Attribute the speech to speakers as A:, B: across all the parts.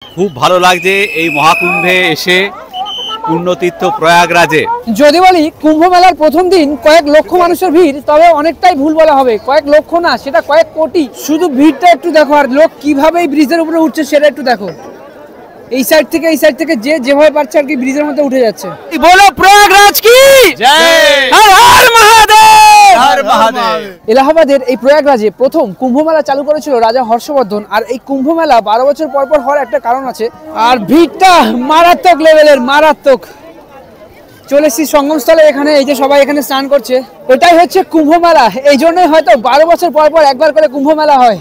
A: খুব ভালো লাগছে এই মহাকুম্ভে এসে পুণ্যতীর্থ প্রয়াগরাজে।
B: যদি বলি কুম্ভ মেলার প্রথম দিন কয়েক লক্ষ মানুষের ভিড়, তবে অনেকটাই ভুল বলা হবে। কয়েক লক্ষ না, সেটা কয়েক কোটি। শুধু ভিড়টা একটু দেখো, আর লোক কিভাবে এই ব্রিজের উপরে উঠছে সেটা একটু দেখো। এই সাইড থেকে যে যেভাবে পারছে আর কি ব্রিজের মধ্যে উঠে যাচ্ছে। বলো প্রয়াগরাজ কি জয়, হর হর মহাদেব, হর মহাদেব। এলাহাবাদের এই প্রয়াগরাজে প্রথম কুম্ভ মেলা চালু করেছিল রাজা হর্ষবর্ধন। আর এই কুম্ভ মেলা 12 বছর পর পর হওয়ার একটা কারণ আছে। আর ভিড়টা মারাত্মক লেভেলের, মারাত্মক। চলে এসেছি সঙ্গমস্থলে। এখানে এই যে সবাই এখানে স্নান করছে, এটাই হচ্ছে কুম্ভ মেলা। এই জন্যই হয়তো 12 বছর পর পর একবার করে কুম্ভ মেলা হয়।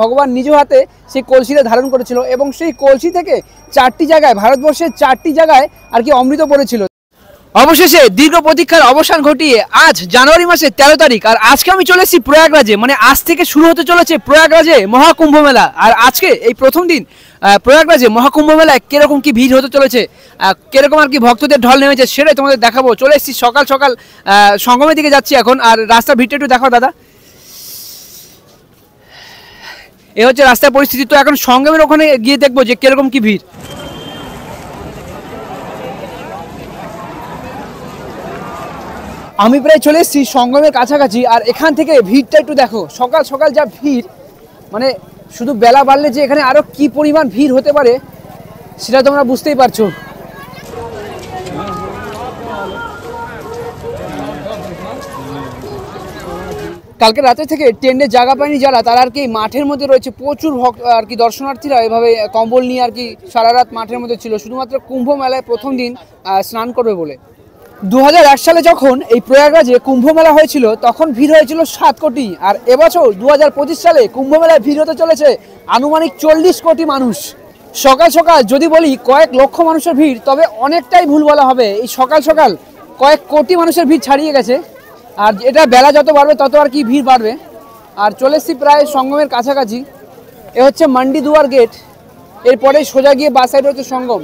B: ভগবান নিজ হাতে সেই কলসিটা ধারণ করেছিল এবং সেই কলসি থেকে 4টি জায়গায়, ভারতবর্ষের 4টি জায়গায় আর কি অমৃত পড়েছিল। অবশেষে দীর্ঘ প্রতীক্ষার অবসান ঘটিয়ে আজ জানুয়ারি মাসের 13 তারিখ, আর আজকে আমি চলে এসেছি প্রয়াগরাজে। মানে আজ থেকে শুরু হতে চলেছে প্রয়াগরাজে মহাকুম্ভ মেলা। আর আজকে এই প্রথম দিন প্রয়াগরাজে মহাকুম্ভ মেলায় কিরকম কি ভিড় হতে চলেছে, কিরকম আর কি ভক্তদের ঢল নেমেছে, সেটাই তোমাদের দেখাবো। চলে এসেছি সকাল সকাল সঙ্গমের দিকে যাচ্ছি এখন। আর রাস্তার ভিড়টা একটু দেখাও দাদা। এই হচ্ছে রাস্তার পরিস্থিতি। তো এখন সঙ্গমের ওখানে গিয়ে দেখবো যে কিরকম কি ভিড়। আমি প্রায় চলে এসেছি সঙ্গমের কাছাকাছি। আর এখান থেকে ভিড়টা একটু দেখো। সকাল সকাল যা ভিড়, মানে শুধু বেলা বাড়লে যে এখানে আরো কি পরিমাণ ভিড় হতে পারে সেটা তোমরা বুঝতেই পারছো। কালকে রাতে থেকে টেন্টে জায়গা পায়নি যারা, তারা আর কি মাঠের মধ্যে রয়েছে। প্রচুর আর কি দর্শনার্থীরা এভাবে কম্বল নিয়ে আর কি সারা রাত মাঠের মধ্যে ছিল, শুধুমাত্র কুম্ভ মেলায় প্রথম দিন স্নান করবে বলে। 2001 সালে যখন এই প্রয়াগরাজে কুম্ভ মেলা হয়েছিল তখন ভিড় হয়েছিল 7 কোটি। আর এবছর 2025 সালে কুম্ভ মেলায় ভিড় হতে চলেছে আনুমানিক 40 কোটি মানুষ। সকাল সকাল যদি বলি কয়েক লক্ষ মানুষের ভিড়, তবে অনেকটাই ভুল বলা হবে। এই সকাল সকাল কয়েক কোটি মানুষের ভিড় ছাড়িয়ে গেছে। আর এটা বেলা যত বাড়বে তত আর কি ভিড় বাড়বে। আর চলে এসেছি প্রায় সঙ্গমের কাছাকাছি। এ হচ্ছে মান্ডি দুয়ার গেট। এরপরে সোজা গিয়ে বাস সাইড হচ্ছে সঙ্গম।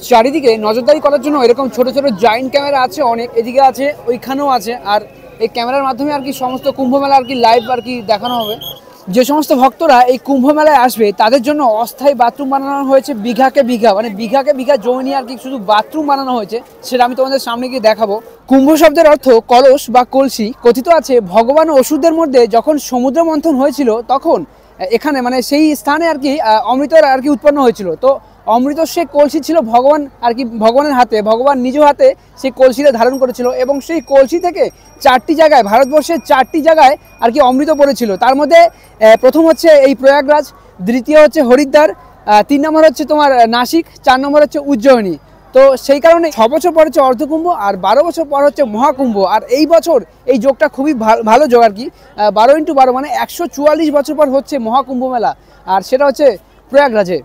B: চারিদিকে নজরদারি করার জন্য এরকম ছোট ছোট জায়েন্ট ক্যামেরা আছে অনেক, এদিকে আছে, ওইখানেও আছে। আর এই ক্যামেরার মাধ্যমে আর কি সমস্ত কুম্ভ মেলা আর কি লাইভ আর কি দেখানো হবে। যে সমস্ত ভক্তরা এই কুম্ভ মেলায় আসবে তাদের জন্য অস্থায়ী বাথরুম বানানো হয়েছে বিঘাকে বিঘা, মানে বিঘাকে বিঘা জমি নিয়ে আর কি শুধু বাথরুম বানানো হয়েছে। সেটা আমি তোমাদের সামনে গিয়ে দেখাবো। কুম্ভ শব্দের অর্থ কলস বা কলসি। কথিত আছে ভগবান ও অসুরদের মধ্যে যখন সমুদ্র মন্থন হয়েছিল তখন এখানে মানে সেই স্থানে আর কি অমৃত আর কি উৎপন্ন হয়েছিল। তো অমৃত সে কলসি ছিল ভগবান আর কি ভগবানের হাতে, ভগবান নিজ হাতে সেই কলসিটা ধারণ করেছিল এবং সেই কলসি থেকে 4টি জায়গায়, ভারতবর্ষের 4টি জায়গায় আর কি অমৃত পড়েছিল। তার মধ্যে প্রথম হচ্ছে এই প্রয়াগরাজ, দ্বিতীয় হচ্ছে হরিদ্বার, 3 নম্বর হচ্ছে তোমার নাসিক, 4 নম্বর হচ্ছে উজ্জয়িনী। তো সেই কারণে 6 বছর পর হচ্ছে অর্ধকুম্ভ আর 12 বছর পর হচ্ছে মহাকুম্ভ। আর এই বছর এই যোগটা খুবই ভালো যোগ আর কি। 12x12 মানে 144 বছর পর হচ্ছে মহাকুম্ভ মেলা। আর সেটা হচ্ছে প্রয়াগরাজে।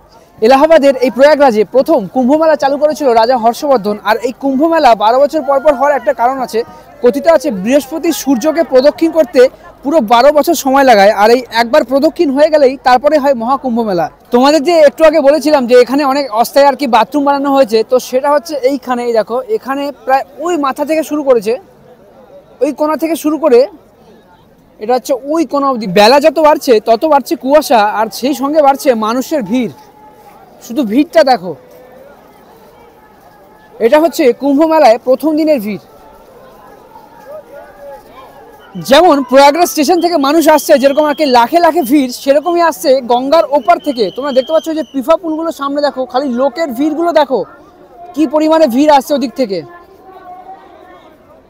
B: এলাহাবাদের এই প্রয়াগরাজে প্রথম কুম্ভ মেলা চালু করেছিল রাজা হর্ষবর্ধন। আর এই কুম্ভ মেলা 12 বছর পর পর হওয়ার একটা কারণ আছে। কথিত আছে বৃহস্পতি সূর্যকে প্রদক্ষিণ করতে পুরো 12 বছর সময় লাগায়। আর এই একবার প্রদক্ষিণ হয়ে গেলেই তারপরে হয় মহাকুম্ভ মেলা। তোমাদের যে একটু আগে বলেছিলাম যে এখানে অনেক অস্থায়ী আর কি বাথরুম বানানো হয়েছে, তো সেটা হচ্ছে এইখানে। এই দেখো, এখানে প্রায় ওই মাথা থেকে শুরু করেছে, ওই কোণা থেকে শুরু করে এটা হচ্ছে ওই কোণা অবধি। বেলা যত বাড়ছে তত বাড়ছে কুয়াশা, আর সেই সঙ্গে বাড়ছে মানুষের ভিড়। শুধু ভিড়টা দেখো। এটা হচ্ছে কুম্ভ মেলায় প্রথম দিনের ভিড়। যেমন প্রয়াগরাজ স্টেশন থেকে মানুষ আসছে যেরকম আর কি লাখে লাখে ভিড়, সেরকমই আসছে গঙ্গার ওপার থেকে। তোমরা দেখতে পাচ্ছ যে পিফা পুলগুলো সামনে দেখো, খালি লোকের ভিড়গুলো দেখো কি পরিমাণে ভিড় আসছে ওদিক থেকে।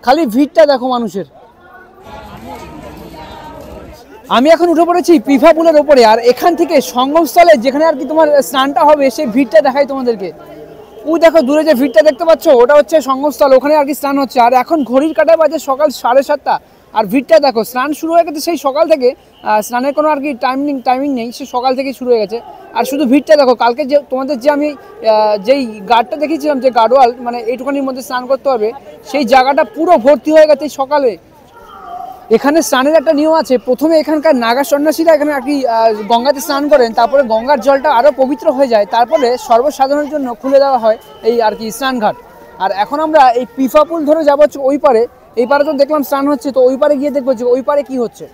B: খালি ভিড়টা দেখো মানুষের। আমি এখন উঠে পড়েছি পিফা পুলের ওপরে। আর এখান থেকে সঙ্গমস্থলে যেখানে আর কি তোমার স্নানটা হবে সেই ভিড়টা দেখাই তোমাদেরকে। ওই দেখো দূরে যে ভিড়টা দেখতে পাচ্ছ ওটা হচ্ছে সঙ্গমস্থল, ওখানে আর কি স্নান হচ্ছে। আর এখন ঘড়ির কাঁটায় বাজে সকাল 7:30। আর ভিড়টা দেখো, স্নান শুরু হয়ে গেছে সেই সকাল থেকে। স্নানের কোনো আর কি টাইমিং নেই, সে সকাল থেকেই শুরু হয়ে গেছে। আর শুধু ভিড়টা দেখো। কালকে যে তোমাদের যে আমি যেই গার্ডটা দেখিয়েছিলাম যে গার্ডওয়াল, মানে এইটুখানির মধ্যে স্নান করতে হবে, সেই জায়গাটা পুরো ভর্তি হয়ে গেছে সকালে। এখানে স্নানের একটা নিয়ম আছে। প্রথমে এখানকার নাগা সন্ন্যাসীরা এখানে আর কি গঙ্গাতে স্নান করেন, তারপরে গঙ্গার জলটা আরও পবিত্র হয়ে যায়, তারপরে সর্বসাধারণের জন্য খুলে দেওয়া হয় এই আর কি স্নানঘাট। আর এখন আমরা এই পিফা পুল ধরে যাবো ওই পারে। এই পারে তো দেখলাম স্নান হচ্ছে, তো ওই পারে গিয়ে দেখবো যে ওই পারে কি হচ্ছে।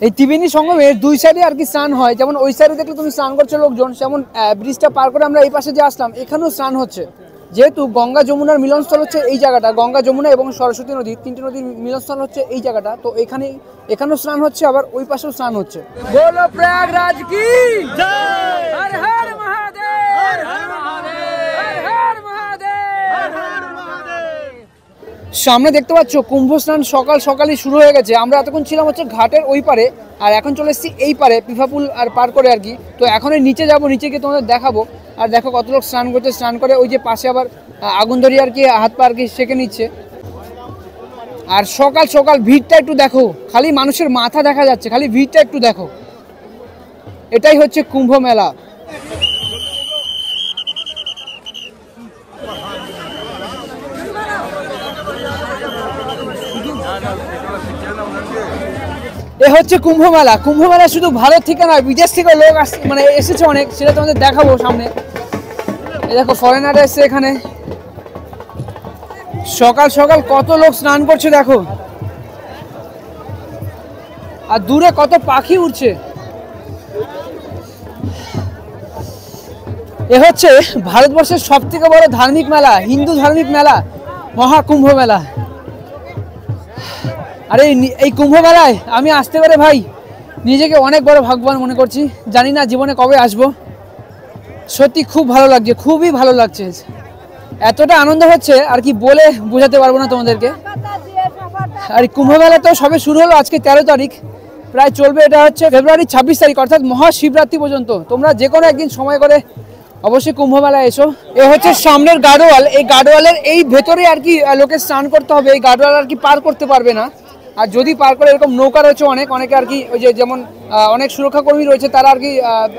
B: এই ত্রিবেণী সঙ্গমের দুই সাইডে আর কি স্নান হয়, যেমন ওই সাইডে দেখলে তুমি স্নান করছো লোকজন, যেমন ব্রিজটা পার করে আমরা এই পাশে যে আসলাম এখানেও স্নান হচ্ছে। যেহেতু গঙ্গা যমুনার মিলনস্থল হচ্ছে এই জায়গাটা, গঙ্গা যমুনা এবং সরস্বতী নদী তিনটি নদীর মিলনস্থল হচ্ছে এই জায়গাটা, তো এখানেও স্নান হচ্ছে, আবার ওই পাশেও স্নান হচ্ছে। বলো প্রয়াগরাজ কি জয়, হর হর মহাদেব, হর হর মহাদেব, হর হর মহাদেব, হর হর মহাদেব। সামনে দেখতে পাচ্ছ কুম্ভ স্নান সকাল সকালই শুরু হয়ে গেছে। আমরা এতক্ষণ ছিলাম হচ্ছে ঘাটের ওই পারে, আর এখন চলে এসেছি এই পারে পিফাপুল আর পার করে আর কি। তো এখন নিচে যাব, নিচে গিয়ে তোমাদের দেখাবো। আর দেখো কত লোক স্নান করছে, স্নান করে ওই যে পাশে আবার আগুন ধরিয়ে আর কি হাত পা আর কি সেঁকে নিচ্ছে। আর সকাল সকাল ভিড়টা একটু দেখো, খালি মানুষের মাথা দেখা যাচ্ছে, খালি ভিড়টা একটু দেখো। এটাই হচ্ছে কুম্ভ মেলা। এ হচ্ছে কুম্ভ মেলা। কুম্ভ মেলা শুধু ভারত থেকে নয়, বিদেশ থেকে লোক মানে এসেছে অনেক, সেটা তোমাদের দেখাবো সামনে। এই দেখো ফরেনার এসেছে এখানে। সকাল সকাল কত লোক স্নান করছে দেখো, আর দূরে কত পাখি উড়ছে। এ হচ্ছে ভারতবর্ষের সব থেকে বড় ধার্মিক মেলা, হিন্দু ধার্মিক মেলা, মহাকুম্ভ মেলা। আরে এই কুম্ভ মেলায় আমি আসতে পারে ভাই নিজেকে অনেক বড় ভাগ্যবান মনে করছি। জানি না জীবনে কবে আসবো। সত্যি খুব ভালো লাগছে, খুবই ভালো লাগছে, এতটা আনন্দ হচ্ছে আর কি বলে বোঝাতে পারবো না তোমাদেরকে। আর কুম্ভ মেলা তো সবে শুরু হলো, আজকে 13 তারিখ, প্রায় চলবে এটা হচ্ছে ফেব্রুয়ারি 26 তারিখ অর্থাৎ মহাশিবরাত্রি পর্যন্ত। তোমরা যে কোনো একদিন সময় করে অবশ্যই কুম্ভ মেলায় এসো। এ হচ্ছে সামনের গার্ডওয়াল, এই গার্ডওয়ালের এই ভেতরে আর কি লোকে স্নান করতে হবে, এই গার্ডওয়াল আর কি পার করতে পারবে না। আর যদি পার করে এরকম নৌকা রয়েছে অনেকে আর কি, ওই যে যেমন অনেক সুরক্ষা কর্মী রয়েছে তারা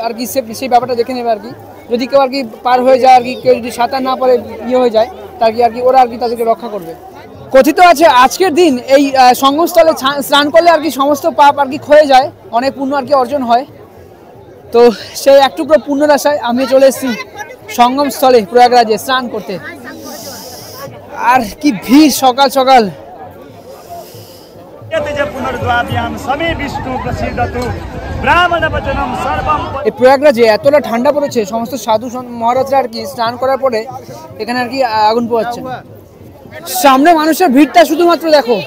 B: আর কি সেই ব্যাপারটা দেখে নেবে আর কি। যদি কেউ আর কি পার হয়ে যায় আর কি, কেউ যদি সাঁতার না পারে ইয়ে হয়ে যায় তার কি আর কি ওরা আর কি তাদেরকে রক্ষা করবে। কথিত আছে আজকের দিন এই সঙ্গমস্থলে স্নান করলে আর কি সমস্ত পাপ আর কি ক্ষয়ে যায়, অনেক পুণ্য আর কি অর্জন হয়। তো সেই এক টুকরো পুণ্যের আশায় আমি চলে এসেছি সঙ্গমস্থলে প্রয়াগরাজে স্নান করতে। আর কি ভিড় সকাল সকাল। এই প্রয়াগরাজে এতটা ঠান্ডা পড়েছে, সমস্ত সাধু মহারাজরা আর কি স্নান করার পরে এখানে আর কি আগুন পোহাচ্ছে। সামনে মানুষের ভিড়টা শুধুমাত্র দেখো,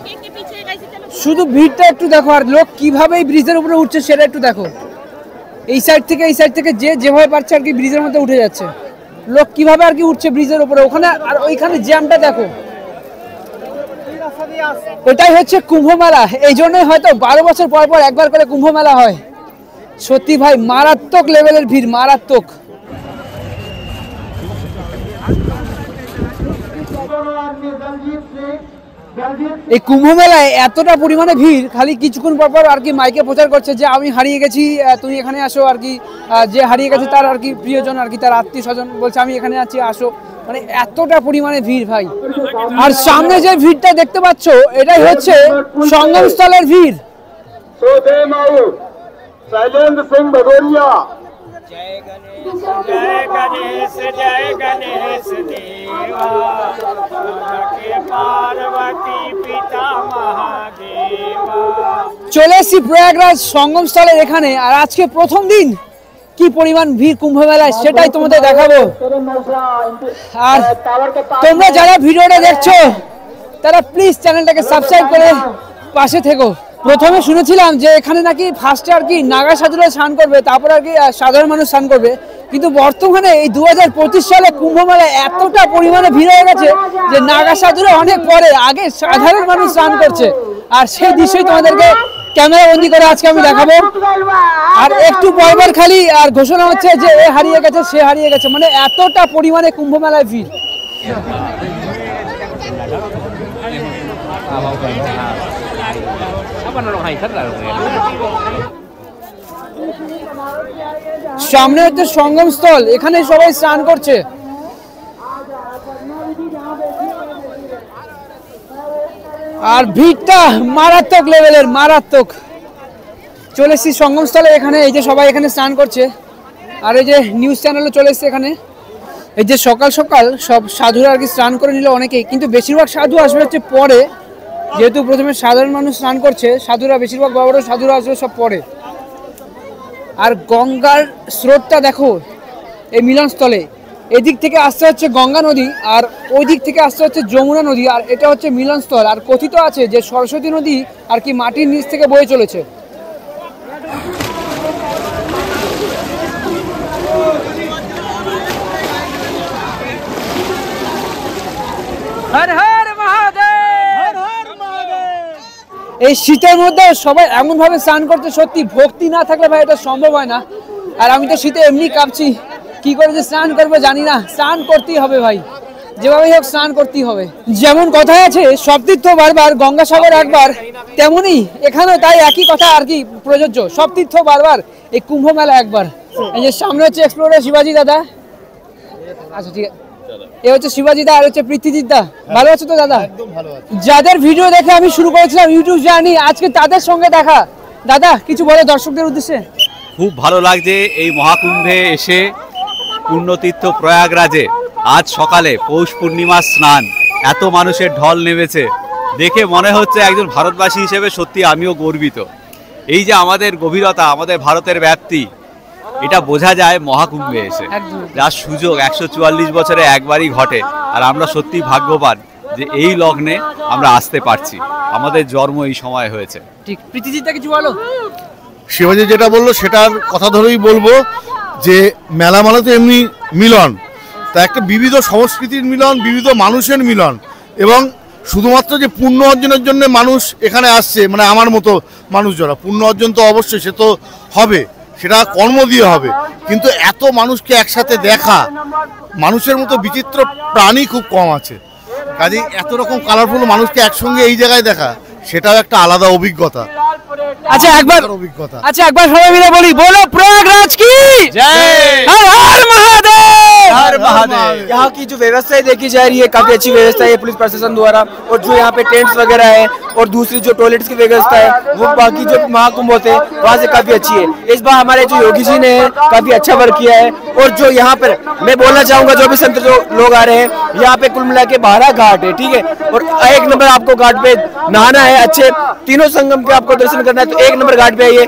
B: শুধু ভিড়টা একটু দেখো, আর লোক কিভাবে এই ব্রিজের উপরে উঠছে সেটা একটু দেখো। এই সাইড থেকে যে যেভাবে পারছে আর কি ব্রিজের মধ্যে উঠে যাচ্ছে। লোক কিভাবে আর কি উঠছে ব্রিজের উপরে, ওখানে আর ওইখানে জ্যামটা দেখো। এটাই হচ্ছে কুম্ভ মেলা। এই জন্যই হয়তো 12 বছর পর পর একবার করে কুম্ভ মেলা হয়। সত্যি ভাই মারাত্মক লেভেলের ভিড়, মারাত্মক। এই কুম্ভ মেলায় এতটা পরিমাণে ভিড়, খালি কিছুক্ষণ পর পর আর কি মাইকে প্রচার করছে যে আমি হারিয়ে গেছি, তুমি এখানে আসো আর কি। যে হারিয়ে গেছে তার আর কি প্রিয়জন আর কি, তার আত্মীয় স্বজন বলছে আমি এখানে আছি, আসো। মানে এতটা পরিমাণে ভিড় ভাই। আর সামনে যে ভিড়টা দেখতে পাচ্ছ এটাই হচ্ছে সঙ্গমস্থলের ভিড়। চলে এসেছি প্রয়াগরাজ সঙ্গমস্থলের এখানে, আর আজকে প্রথম দিন কি পরিমাণ ভিড় কুম্ভ মেলায় সেটাই তোমাদের দেখাবো। আর তোমরা যারা ভিডিওটা দেখছো তারা প্লিজ চ্যানেলটাকে সাবস্ক্রাইব করে পাশে থেকো। প্রথমে শুনেছিলাম যে এখানে নাকি ফার্স্টে আর কি নাগা সাধুরা স্নান করবে, তারপর আর কি সাধারণ মানুষ স্নান করবে, কিন্তু বর্তমানে এই 2025 সালে কুম্ভ মেলায় এতটা পরিমাণে ভিড় হয়ে গেছে যে নাগা সাধুরা অনেক পরে, আগে সাধারণ মানুষ স্নান করছে। আর সেই দৃশ্যই তোমাদেরকে ক্যামেরা বন্দি করে আজকে আমি দেখাবো। আর একটু পরপর খালি আর ঘোষণা হচ্ছে যে এ হারিয়ে গেছে, সে হারিয়ে গেছে, মানে এতটা পরিমাণে কুম্ভ মেলায় ভিড়। সামনে হচ্ছে সঙ্গমস্থল, এখানে সবাই স্নান করছে। আর ভিড়টা মারাত্মক লেভেলের, মারাত্মক। চলে এসেছি সঙ্গমস্থলে এখানে, এই যে সবাই এখানে স্নান করছে। আর এই যে নিউজ চ্যানেলও চলে এসছে এখানে। এই যে সকাল সকাল সব সাধুরা আর কি স্নান করে নিল অনেকেই, কিন্তু বেশিরভাগ সাধু আসবে হচ্ছে পরে, যেহেতু প্রথমে সাধারণ মানুষ স্নান করছে, সাধুরা বেশিরভাগ বড় বড় সাধুরা আসলে সব পড়ে। আর গঙ্গার স্রোতটা দেখো এই মিলনস্থলে, এদিক থেকে আসতে হচ্ছে গঙ্গা নদী আর ওই দিক থেকে আসতে হচ্ছে যমুনা নদী, আর এটা হচ্ছে মিলনস্থল। আর কথিত আছে যে সরস্বতী নদী আর কি মাটির নিচ থেকে বয়ে চলেছে। হর হর মহাদেব, এই শীতের মধ্যে সবাই এমন ভাবে স্নান করতে, সত্যি ভক্তি না থাকলে ভাই এটা সম্ভব হয় না। আর আমি তো শীতে এমনি কাঁপছি, কি করে যে স্নান করবো জানি না, স্নান করতেই হবে ভাই, যেভাবেই হোক স্নান করতেই হবে। যেমন কথায় আছে সব তীর্থ বারবার গঙ্গাসাগর একবার, তেমনি এখানেও তাই একই কথা আর কি প্রযোজ্য, সব তীর্থ বারবার এই কুম্ভ মেলা একবার। এই যে সামনে হচ্ছে এক্সপ্লোরার শিবাজি দাদা, আচ্ছা ঠিক আছে, এ হচ্ছে শিবাজি দা আর হচ্ছে পৃথ্বীজিৎ দা। ভালো আছো তো দাদা? যাদের ভিডিও দেখে আমি শুরু করেছিলাম ইউটিউব জার্নি, আজকে তাদের সঙ্গে দেখা। দাদা কিছু বলো দর্শকদের উদ্দেশ্যে।
A: খুব ভালো লাগছে এই মহাকুম্ভে এসে, পুণ্যতীর্থ প্রয়াগরাজে আজ সকালে পৌষ পূর্ণিমার স্নান, এত মানুষের ঢল নেমেছে, দেখে মনে হচ্ছে একজন ভারতবাসী হিসেবে সত্যি আমিও গর্বিত। এই যে আমাদের গভীরতা, আমাদের ভারতের ব্যাপ্তি, এটা বোঝা যায় মহাকুম্ভে এসে। যার সুযোগ 144 বছরে একবারই ঘটে, আর আমরা সত্যি ভাগ্যবান যে এই লগ্নে আমরা আসতে পারছি, আমাদের জন্ম এই সময় হয়েছে।
B: ঠিক, প্রীতিজিৎ কিছু বলো।
C: শিবাজি যেটা বললো সেটার কথা ধরেই বলবো যে মেলা মানে তো এমনি মিলন, তা একটা বিবিধ সংস্কৃতির মিলন, বিবিধ মানুষের মিলন, এবং শুধুমাত্র যে পুণ্য অর্জনের জন্য মানুষ এখানে আসছে, মানে আমার মতো মানুষ যারা পুণ্য অর্জন তো অবশ্যই সে তো হবে, সেটা কর্ম দিয়ে হবে, কিন্তু এত মানুষকে একসাথে দেখা, মানুষের মতো বিচিত্র প্রাণী খুব কম আছে, কাজেই এত রকম কালারফুল মানুষকে একসঙ্গে এই জায়গায় দেখা, সেটাও একটা আলাদা অভিজ্ঞতা।
B: अच्छा एक बार सबाई मिले बोली बोलो प्रयागराज की
A: जय,
B: हर हर महादेव,
A: हर महादेव।
D: यहाँ की जो व्यवस्था देखी जा रही है काफी अच्छी व्यवस्था है पुलिस प्रशासन द्वारा, और जो यहाँ पे टेंट्स वगैरह है और दूसरी जो टॉयलेट्स की व्यवस्था है वो बाकी जो महाकुंभ होते हैं वहाँ से काफी अच्छी है। इस बार हमारे जो योगी जी ने काफी अच्छा वर्क किया है, और जो यहाँ पर मैं बोलना चाहूंगा जो भी संत जो लोग आ रहे हैं, यहाँ पे कुल मिला के 12 घाट है, ठीक है, और एक नंबर आपको घाट पे नहाना है, अच्छे तीनों संगम के आपको दर्शन करना है तो एक नंबर घाट पे आइए।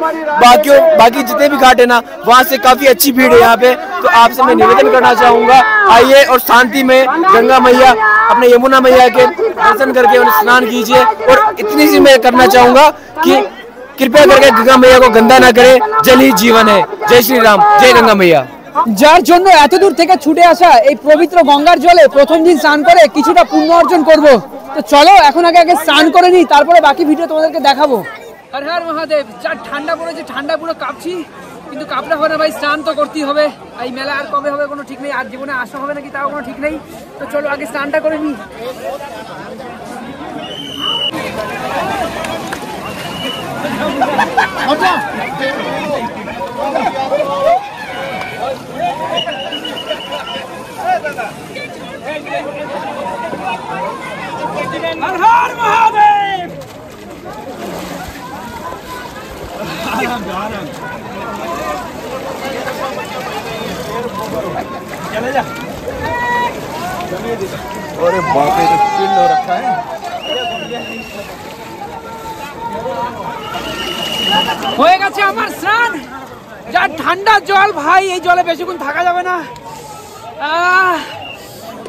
D: बाकी जितने भी घाट है ना वहाँ से काफी अच्छी भीड़ है यहाँ पे, तो आपसे मैं निवेदन करना चाहूंगा आइए और शांति में गंगा मैया अपने यमुना मैया के दर्शन करके उन्हें स्नान कीजिए। और इतनी सी मैं करना चाहूंगा कि कृपया करके गंगा मैया को गंदा ना करे, जल ही जीवन है। जय श्री राम, जय गंगा मैया।
B: যার জন্য এত দূর থেকে ছুটে আসা এই পবিত্র গঙ্গার জলে প্রথম দিন স্নান করে কিছুটা পুণ্য অর্জন করব, তো চলো এখন আগে স্নান করে নিই, তারপরে বাকি ভিডিও তোমাদেরকে দেখাবো। হর হর মহাদেব। যা ঠান্ডা পড়েছে, ঠান্ডা পুরো কাঁপছি, কিন্তু কাঁপলে হবে না ভাই, স্নান তো করতেই হবে। এই মেলা আর কবে হবে কোনো ঠিক নেই, আর জীবনে আসা হবে নাকি তাও কোনো ঠিক নেই, তো চলো আগে স্নানটা করে নিই। हर हर महादेव। चले जा।
C: अरे बाप रे, तो पिंड हो रखा है।
B: হয়ে গেছে আমার স্নান। যা ঠান্ডা জল ভাই, এই জলে বেশিক্ষণ থাকা যাবে না,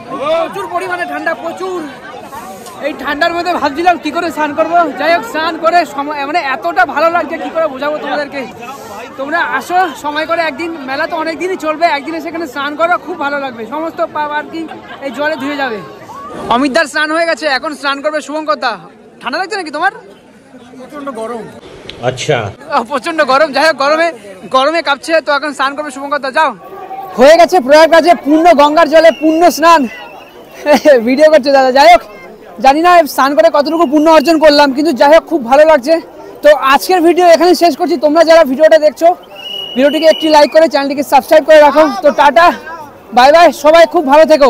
B: প্রচুর পরিমাণে ঠান্ডা, প্রচুর। এই ঠান্ডার মধ্যে ভাবছিলাম কি করে স্নান করবো, যাই হোক স্নান করে মানে এতটা ভালো লাগছে কি করে বোঝাবো তোমাদেরকে। তোমরা আসো সময় করে একদিন, মেলা তো অনেক দিনই চলবে, একদিনে সেখানে স্নান করো, খুব ভালো লাগবে, সমস্ত পাপ আর কি এই জলে ধুয়ে যাবে। অমিতদার স্নান হয়ে গেছে, এখন স্নান করবে শুভঙ্কর দা। ঠান্ডা লাগছে নাকি তোমার? প্রচন্ড গরম। আচ্ছা, প্রচন্ড গরম, যাই হোক গরমে কাঁপছে, তো এখন স্নান করবে শুভঙ্কর দা। যাও, হয়ে গেছে প্রয়াগরাজে পূর্ণ গঙ্গার জলে পূর্ণ স্নান। ভিডিও করছে দাদা, যাই হোক জানি না স্নান করে কতটুকু পুণ্য অর্জন করলাম, কিন্তু যাই হোক খুব ভালো লাগছে। তো আজকের ভিডিও এখানে শেষ করছি। তোমরা যারা ভিডিওটা দেখছো ভিডিওটিকে একটি লাইক করে চ্যানেলটিকে সাবস্ক্রাইব করে রাখো। তো টাটা, বাই বাই, সবাই খুব ভালো থেকো।